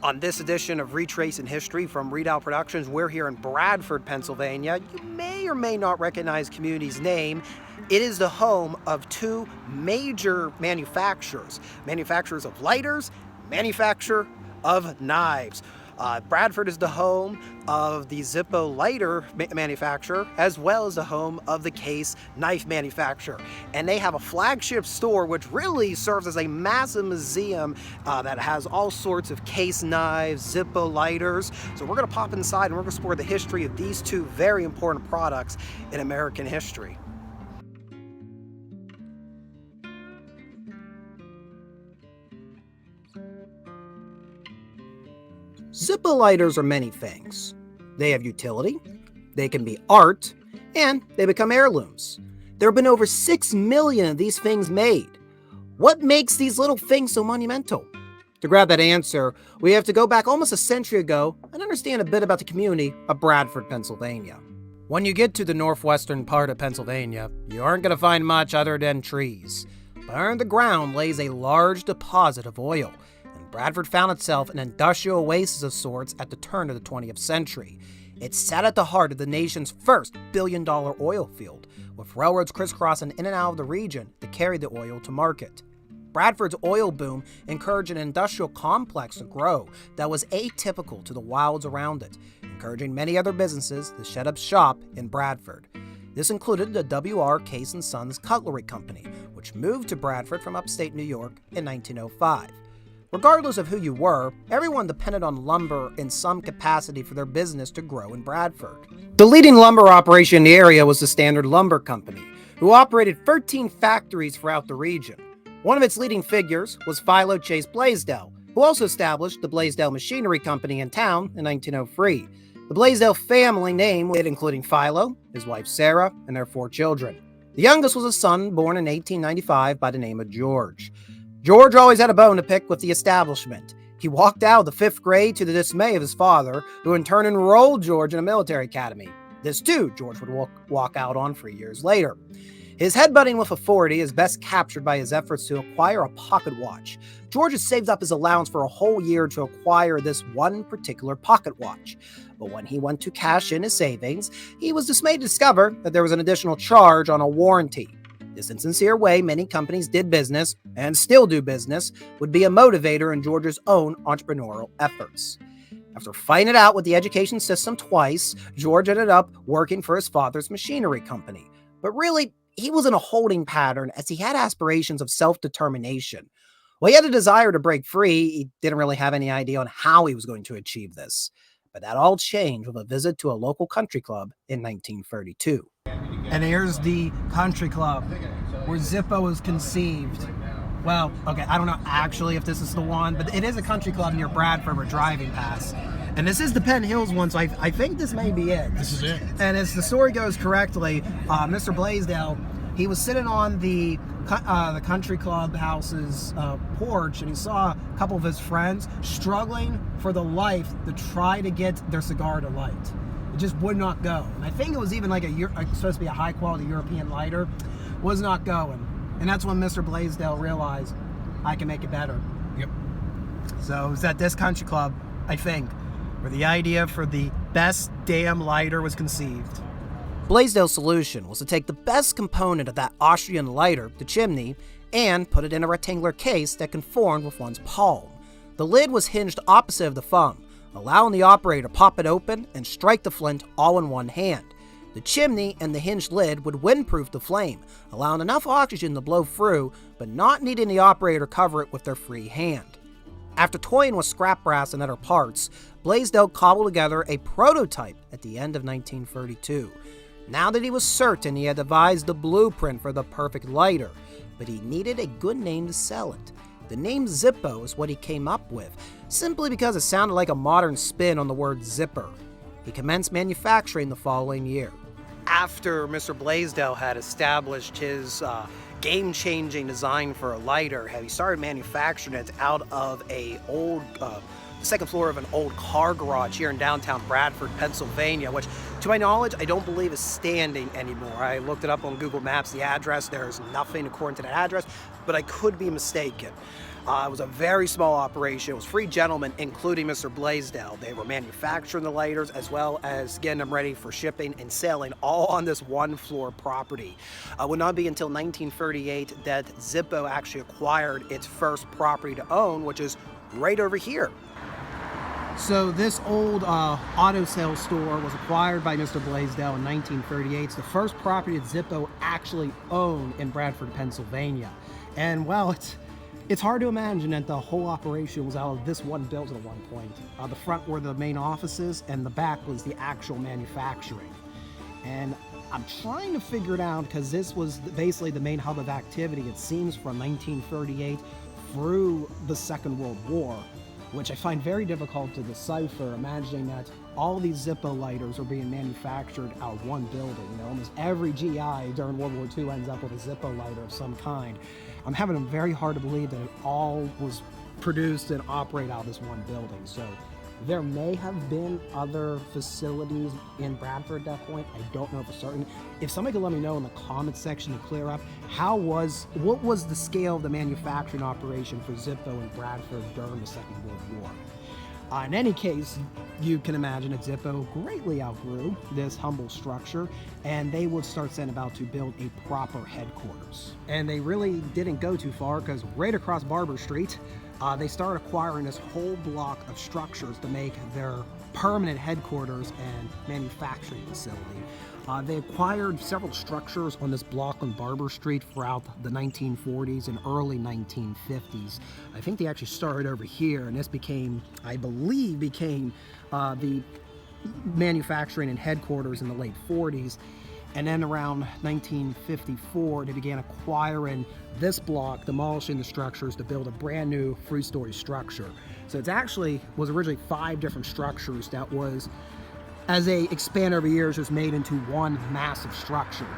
On this edition of Retracing History from Redoubt Productions, we're here in Bradford, Pennsylvania. You may or may not recognize the community's name. It is the home of two major manufacturers of lighters, manufacturer of knives. Bradford is the home of the Zippo lighter manufacturer, as well as the home of the Case knife manufacturer. And they have a flagship store which really serves as a massive museum that has all sorts of Case knives, Zippo lighters. So we're gonna pop inside and we're gonna explore the history of these two very important products in American history. Zippo lighters are many things. They have utility, they can be art, and they become heirlooms. There have been over 6 million of these things made. What makes these little things so monumental? To grab that answer, we have to go back almost a century ago and understand a bit about the community of Bradford, Pennsylvania. When you get to the northwestern part of Pennsylvania, you aren't going to find much other than trees. But under the ground lays a large deposit of oil. Bradford found itself an industrial oasis of sorts at the turn of the 20th century. It sat at the heart of the nation's first billion-dollar oil field, with railroads crisscrossing in and out of the region to carry the oil to market. Bradford's oil boom encouraged an industrial complex to grow that was atypical to the wilds around it, encouraging many other businesses to set up shop in Bradford. This included the W.R. Case & Sons Cutlery Company, which moved to Bradford from upstate New York in 1905. Regardless of who you were, everyone depended on lumber in some capacity for their business to grow in Bradford. The leading lumber operation in the area was the Standard Lumber Company, who operated 13 factories throughout the region. One of its leading figures was Philo Chase Blazedale, who also established the Blazedale Machinery Company in town in 1903. The Blazedale family name, including Philo, his wife Sarah, and their 4 children. The youngest was a son born in 1895 by the name of George. George always had a bone to pick with the establishment. He walked out of the 5th grade to the dismay of his father, who in turn enrolled George in a military academy. This too, George would walk out on 3 years later. His headbutting with authority is best captured by his efforts to acquire a pocket watch. George had saved up his allowance for a whole year to acquire this one particular pocket watch. But when he went to cash in his savings, he was dismayed to discover that there was an additional charge on a warranty. This insincere way many companies did business, and still do business, would be a motivator in George's own entrepreneurial efforts. After fighting it out with the education system twice, George ended up working for his father's machinery company. But really, he was in a holding pattern as he had aspirations of self-determination. While he had a desire to break free, he didn't really have any idea on how he was going to achieve this. But that all changed with a visit to a local country club in 1932. And here's the country club where Zippo was conceived. Well, okay, I don't know actually if this is the one, but it is a country club near Bradford we're driving past. And this is the Penn Hills one, so I think this may be it. This is it. And as the story goes correctly, Mr. Blaisdell, he was sitting on the country club house's porch, and he saw a couple of his friends struggling for the life to try to get their cigar to light. It just would not go. And I think it was even like supposed to be a high quality European lighter, was not going. And that's when Mr. Blaisdell realized, I can make it better. Yep. So it was at this country club, I think, where the idea for the best damn lighter was conceived. Blaisdell's solution was to take the best component of that Austrian lighter, the chimney, and put it in a rectangular case that conformed with one's palm. The lid was hinged opposite of the thumb, allowing the operator to pop it open and strike the flint all in one hand. The chimney and the hinged lid would windproof the flame, allowing enough oxygen to blow through, but not needing the operator to cover it with their free hand. After toying with scrap brass and other parts, Blaisdell cobbled together a prototype at the end of 1932. Now that he was certain he had devised the blueprint for the perfect lighter, but he needed a good name to sell it. The name Zippo is what he came up with, simply because it sounded like a modern spin on the word zipper. He commenced manufacturing the following year. After Mr. Blaisdell had established his game-changing design for a lighter, he started manufacturing it out of a old second floor of an old car garage here in downtown Bradford, Pennsylvania, which, to my knowledge, I don't believe is standing anymore. I looked it up on Google Maps, the address. There's nothing according to that address, but I could be mistaken. It was a very small operation. It was 3 gentlemen, including Mr. Blazedale. They were manufacturing the lighters as well as getting them ready for shipping and selling, all on this one-floor property. It would not be until 1938 that Zippo actually acquired its first property to own, which is right over here. So this old auto sales store was acquired by Mr. Blazedale in 1938. It's the first property that Zippo actually owned in Bradford, Pennsylvania. And well, it's hard to imagine that the whole operation was out of this one building at one point. The front were the main offices and the back was the actual manufacturing. And I'm trying to figure it out because this was basically the main hub of activity, it seems, from 1938 through the Second World War, which I find very difficult to decipher, imagining that all these Zippo lighters are being manufactured out of one building. You know, almost every GI during World War II ends up with a Zippo lighter of some kind. I'm having it very hard to believe that it all was produced and operated out of this one building. So there may have been other facilities in Bradford at that point. I don't know for certain. If somebody could let me know in the comments section to clear up, what was the scale of the manufacturing operation for Zippo in Bradford during the Second World War? In any case, you can imagine that Zippo greatly outgrew this humble structure, and they would start setting about to build a proper headquarters. And they really didn't go too far, because right across Barber Street, they started acquiring this whole block of structures to make their permanent headquarters and manufacturing facility. They acquired several structures on this block on Barber Street throughout the 1940s and early 1950s. I think they actually started over here, and this became, I believe, the manufacturing and headquarters in the late 40s. And then around 1954, they began acquiring this block, demolishing the structures to build a brand new 3-story structure. So it actually was originally 5 different structures that was, as they expand over years, was made into one massive structure.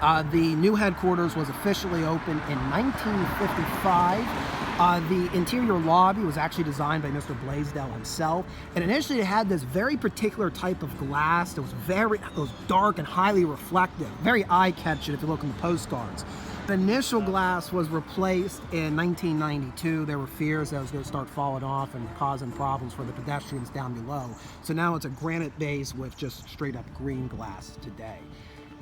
The new headquarters was officially opened in 1955. The interior lobby was actually designed by Mr. Blazedale himself, and initially it had this very particular type of glass that was dark and highly reflective, very eye-catching if you look in the postcards. The initial glass was replaced in 1992. There were fears that it was going to start falling off and causing problems for the pedestrians down below. So now it's a granite base with just straight up green glass today.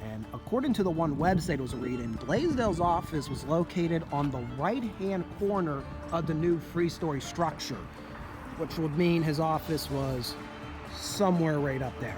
And according to the one website I was reading, Blaisdell's office was located on the right-hand corner of the new 3-story structure, which would mean his office was somewhere right up there.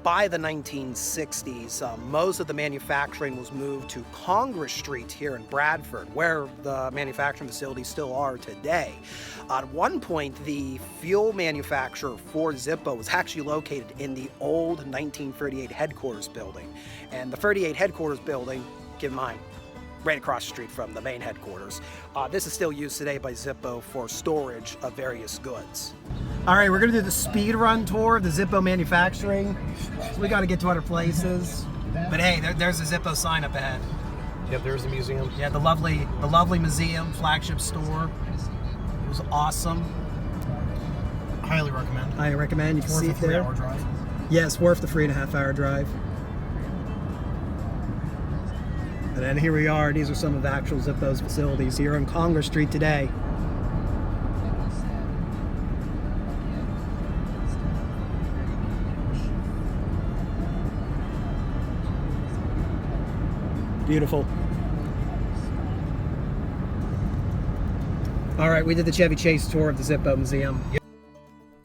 By the 1960s, most of the manufacturing was moved to Congress Street here in Bradford, where the manufacturing facilities still are today. At one point, the fuel manufacturer for Zippo was actually located in the old 1938 headquarters building. And the 38 headquarters building, keep in mind, right across the street from the main headquarters. This is still used today by Zippo for storage of various goods. All right, we're gonna do the speed run tour of the Zippo manufacturing. We gotta get to other places. But hey, there's a Zippo sign up ahead. Yep, there's the museum. Yeah, the lovely museum, flagship store. It was awesome. Highly recommend. I recommend. You can see it there. Worth the 3-hour drive. Yes, worth the 3.5-hour drive. And then here we are. These are some of actual Zippo's facilities here on Congress Street today. Beautiful. All right, we did the Chevy Chase tour of the Zippo Museum.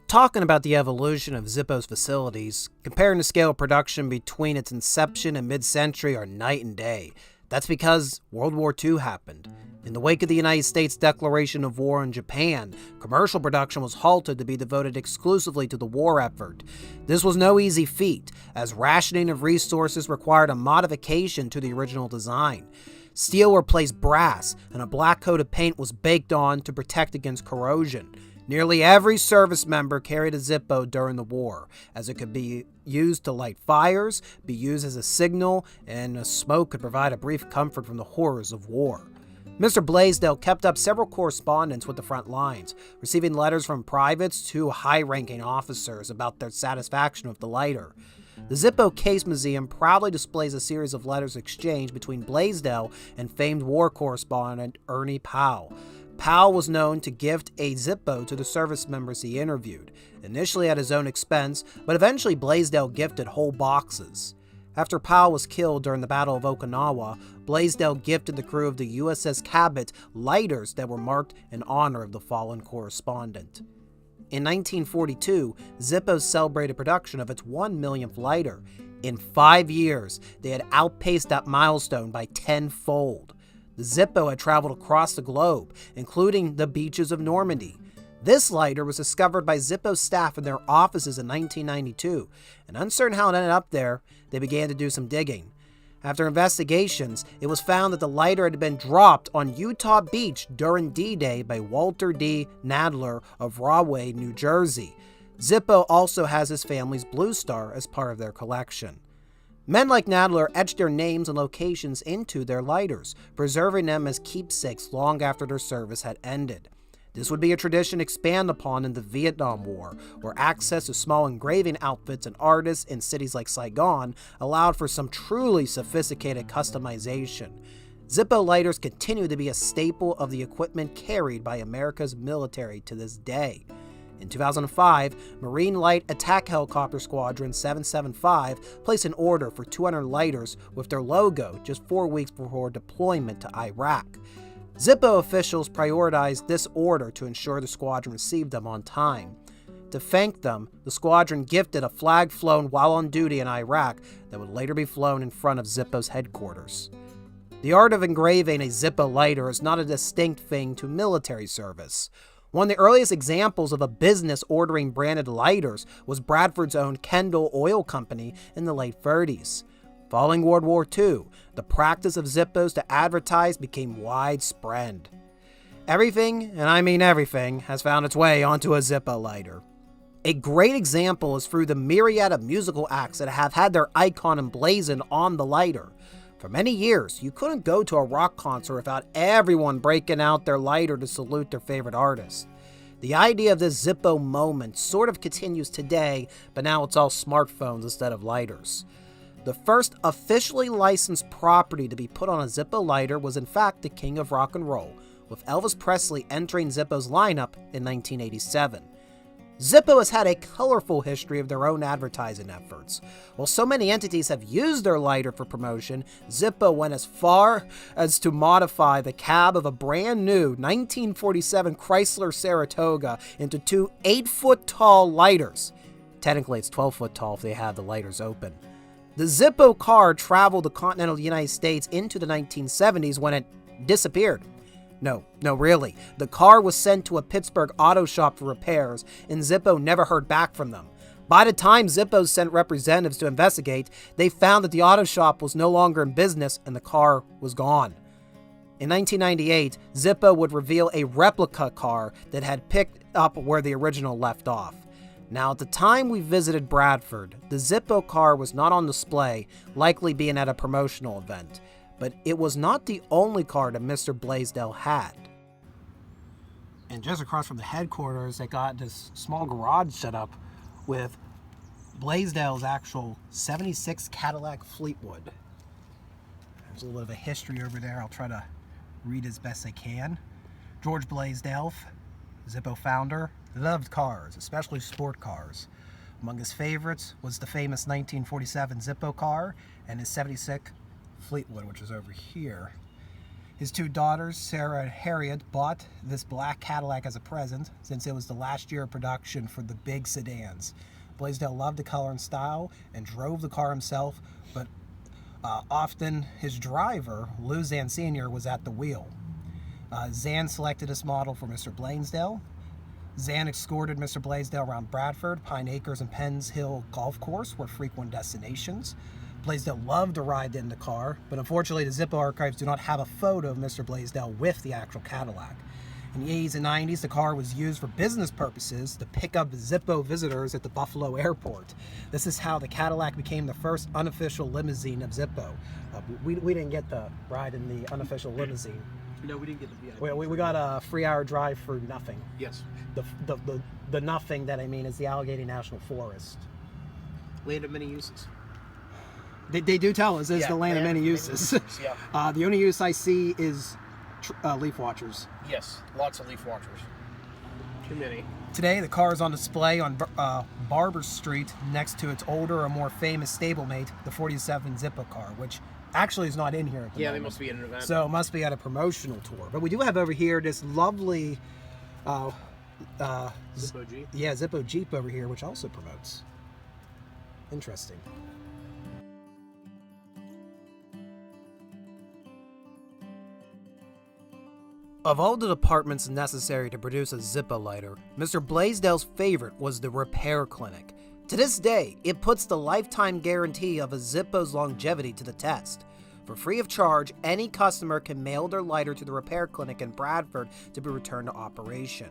Talking about the evolution of Zippo's facilities, comparing the scale of production between its inception and mid-century are night and day. That's because World War II happened. In the wake of the United States declaration of war on Japan, commercial production was halted to be devoted exclusively to the war effort. This was no easy feat, as rationing of resources required a modification to the original design. Steel replaced brass, and a black coat of paint was baked on to protect against corrosion. Nearly every service member carried a Zippo during the war, as it could be used to light fires, be used as a signal, and smoke could provide a brief comfort from the horrors of war. Mr. Blazedale kept up several correspondence with the front lines, receiving letters from privates to high-ranking officers about their satisfaction with the lighter. The Zippo Case Museum proudly displays a series of letters exchanged between Blazedale and famed war correspondent Ernie Powell. Powell was known to gift a Zippo to the service members he interviewed, initially at his own expense, but eventually Blazedale gifted whole boxes. After Powell was killed during the Battle of Okinawa, Blazedale gifted the crew of the USS Cabot lighters that were marked in honor of the fallen correspondent. In 1942, Zippo celebrated production of its 1 millionth lighter. In 5 years, they had outpaced that milestone by tenfold. The Zippo had traveled across the globe, including the beaches of Normandy. This lighter was discovered by Zippo's staff in their offices in 1992, and uncertain how it ended up there, they began to do some digging. After investigations, it was found that the lighter had been dropped on Utah Beach during D-Day by Walter D. Nadler of Rahway, New Jersey. Zippo also has his family's Blue Star as part of their collection. Men like Nadler etched their names and locations into their lighters, preserving them as keepsakes long after their service had ended. This would be a tradition expanded upon in the Vietnam War, where access to small engraving outfits and artists in cities like Saigon allowed for some truly sophisticated customization. Zippo lighters continue to be a staple of the equipment carried by America's military to this day. In 2005, Marine Light Attack Helicopter Squadron 775 placed an order for 200 lighters with their logo just 4 weeks before deployment to Iraq. Zippo officials prioritized this order to ensure the squadron received them on time. To thank them, the squadron gifted a flag flown while on duty in Iraq that would later be flown in front of Zippo's headquarters. The art of engraving a Zippo lighter is not a distinct thing to military service. One of the earliest examples of a business ordering branded lighters was Bradford's own Kendall Oil Company in the late 30s. Following World War II, the practice of Zippos to advertise became widespread. Everything, and I mean everything, has found its way onto a Zippo lighter. A great example is through the myriad of musical acts that have had their icon emblazoned on the lighter. For many years, you couldn't go to a rock concert without everyone breaking out their lighter to salute their favorite artist. The idea of this Zippo moment sort of continues today, but now it's all smartphones instead of lighters. The first officially licensed property to be put on a Zippo lighter was in fact the King of Rock and Roll, with Elvis Presley entering Zippo's lineup in 1987. Zippo has had a colorful history of their own advertising efforts. While so many entities have used their lighter for promotion, Zippo went as far as to modify the cab of a brand new 1947 Chrysler Saratoga into 2 8-foot-tall lighters. Technically, it's 12 foot tall if they have the lighters open. The Zippo car traveled the continental United States into the 1970s when it disappeared. No, really. The car was sent to a Pittsburgh auto shop for repairs, and Zippo never heard back from them. By the time Zippo sent representatives to investigate, they found that the auto shop was no longer in business and the car was gone. In 1998, Zippo would reveal a replica car that had picked up where the original left off. Now, at the time we visited Bradford, the Zippo car was not on display, likely being at a promotional event. But it was not the only car that Mr. Blazedale had. And just across from the headquarters, they got this small garage set up with Blaisdell's actual 76 Cadillac Fleetwood. There's a little bit of a history over there. I'll try to read as best I can. George Blaisdell, Zippo founder, loved cars, especially sport cars. Among his favorites was the famous 1947 Zippo car and his 76 Fleetwood, which is over here. His 2 daughters, Sarah and Harriet, bought this black Cadillac as a present since it was the last year of production for the big sedans. Blaisdell loved the color and style and drove the car himself, but often his driver, Lou Zan Sr., was at the wheel. Zan selected this model for Mr. Blaisdell. Zan escorted Mr. Blaisdell around Bradford. Pine Acres and Penns Hill Golf Course were frequent destinations. Blaisdell loved to ride in the car, but unfortunately the Zippo archives do not have a photo of Mr. Blaisdell with the actual Cadillac. In the 80s and 90s, the car was used for business purposes to pick up Zippo visitors at the Buffalo airport. This is how the Cadillac became the first unofficial limousine of Zippo. We didn't get to ride in the unofficial limousine. No, we didn't get the VIP. We got a 3-hour drive for nothing. Yes. The nothing that I mean is the Allegheny National Forest. Land of many uses. They do tell us it's the land of many uses. Yeah. The only use I see is leaf watchers. Yes. Lots of leaf watchers. Too many. Today, the car is on display on Barber Street next to its older or more famous stablemate, the 47 Zippo car, which actually is not in here at the moment. They must be at an event. So it must be at a promotional tour. But we do have over here this lovely Zippo Jeep. Yeah, Zippo Jeep over here, which also promotes. Interesting. Of all the departments necessary to produce a Zippo lighter, Mr. Blaisdell's favorite was the repair clinic. To this day, it puts the lifetime guarantee of a Zippo's longevity to the test. For free of charge, any customer can mail their lighter to the repair clinic in Bradford to be returned to operation.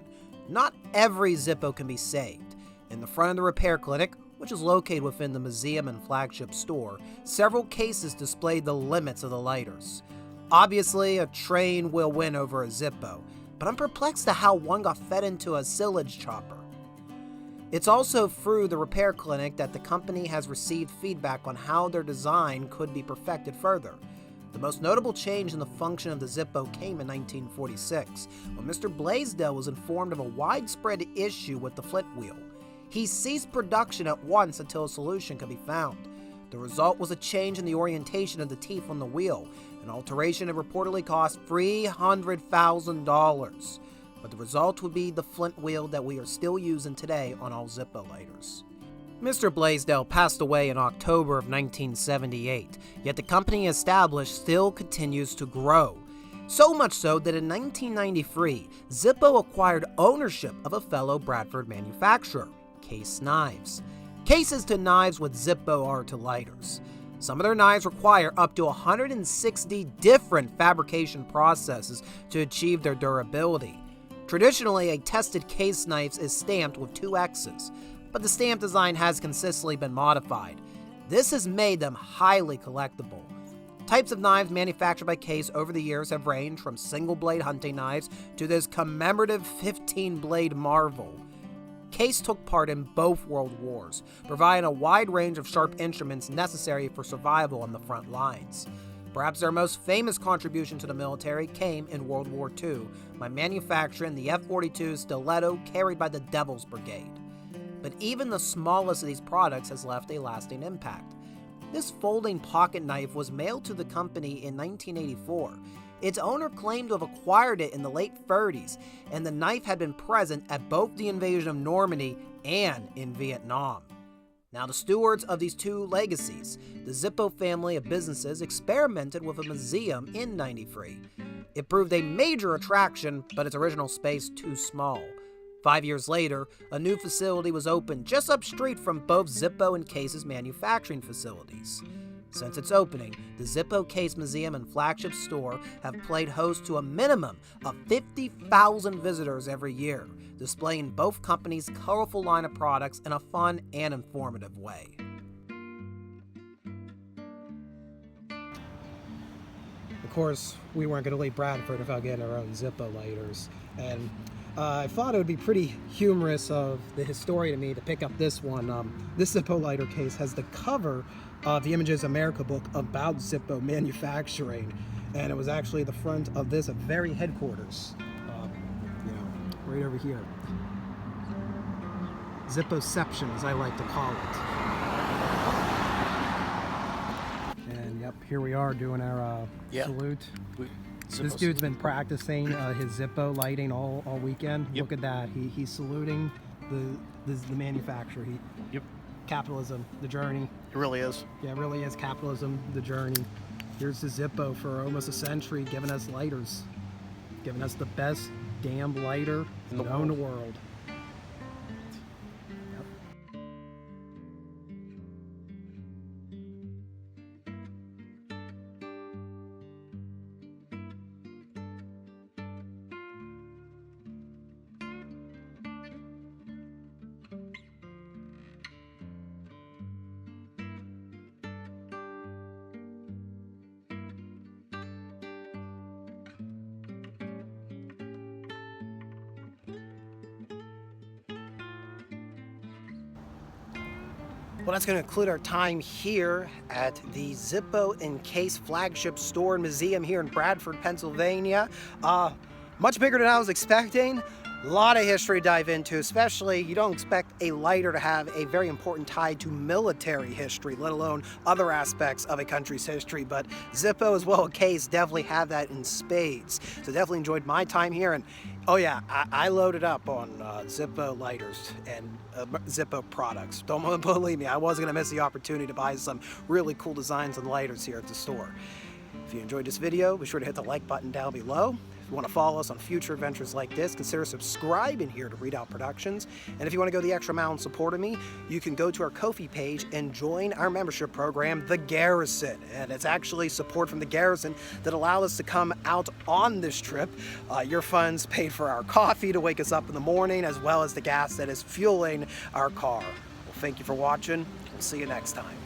Not every Zippo can be saved. In the front of the repair clinic, which is located within the museum and flagship store, several cases display the limits of the lighters. Obviously, a train will win over a Zippo, but I'm perplexed at how one got fed into a silage chopper. It's also through the repair clinic that the company has received feedback on how their design could be perfected further. The most notable change in the function of the Zippo came in 1946, when Mr. Blaisdell was informed of a widespread issue with the flint wheel. He ceased production at once until a solution could be found. The result was a change in the orientation of the teeth on the wheel, an alteration that reportedly cost $300,000. But the result would be the flint wheel that we are still using today on all Zippo lighters. Mr. Blaisdell passed away in October of 1978, yet the company established still continues to grow. So much so that in 1993, Zippo acquired ownership of a fellow Bradford manufacturer, Case Knives. Cases to knives what Zippo are to lighters. Some of their knives require up to 160 different fabrication processes to achieve their durability. Traditionally, a tested case knife is stamped with 2 X's, but the stamp design has consistently been modified. This has made them highly collectible. Types of knives manufactured by Case over the years have ranged from single-blade hunting knives to this commemorative 15-blade marvel. Case took part in both world wars, providing a wide range of sharp instruments necessary for survival on the front lines. Perhaps their most famous contribution to the military came in World War II by manufacturing the F-42 stiletto carried by the Devil's Brigade. But even the smallest of these products has left a lasting impact. This folding pocket knife was mailed to the company in 1984. Its owner claimed to have acquired it in the late 30s, and the knife had been present at both the invasion of Normandy and in Vietnam. Now, the stewards of these two legacies, the Zippo family of businesses, experimented with a museum in '93. It proved a major attraction, but its original space too small. 5 years later, a new facility was opened just up street from both Zippo and Case's manufacturing facilities. Since its opening, the Zippo Case Museum and Flagship store have played host to a minimum of 50,000 visitors every year, displaying both companies' colorful line of products in a fun and informative way. Of course, we weren't going to leave Bradford without getting our own Zippo lighters, and I thought it would be pretty humorous of the historian in me to pick up this one. This Zippo lighter case has the cover of the Images America book about Zippo manufacturing, and it was actually the front of this very headquarters, right over here. Zippoception, as I like to call it. And yep, here we are doing our salute. This dude's been practicing his Zippo lighting all weekend. Yep. Look at that. He's saluting the manufacturer. Capitalism, the journey. It really is. Yeah, it really is capitalism, the journey. Here's the Zippo for almost a century giving us lighters. Giving us the best damn lighter in the world. Well, that's going to conclude our time here at the Zippo and Case Flagship Store and Museum here in Bradford, Pennsylvania. Much bigger than I was expecting. A lot of history to dive into, especially you don't expect a lighter to have a very important tie to military history, let alone other aspects of a country's history. But Zippo as well as Case definitely have that in spades. So definitely enjoyed my time here. And oh yeah, I loaded up on Zippo lighters and Zippo products. Don't believe me, I wasn't going to miss the opportunity to buy some really cool designs and lighters here at the store. If you enjoyed this video, be sure to hit the like button down below. If you want to follow us on future adventures like this, consider subscribing here to Readout Productions. And if you want to go the extra mile in support of me, you can go to our Ko-fi page and join our membership program, the Garrison. And it's actually support from the Garrison that allowed us to come out on this trip. Your funds paid for our coffee to wake us up in the morning, as well as the gas that is fueling our car. Well, thank you for watching. We'll see you next time.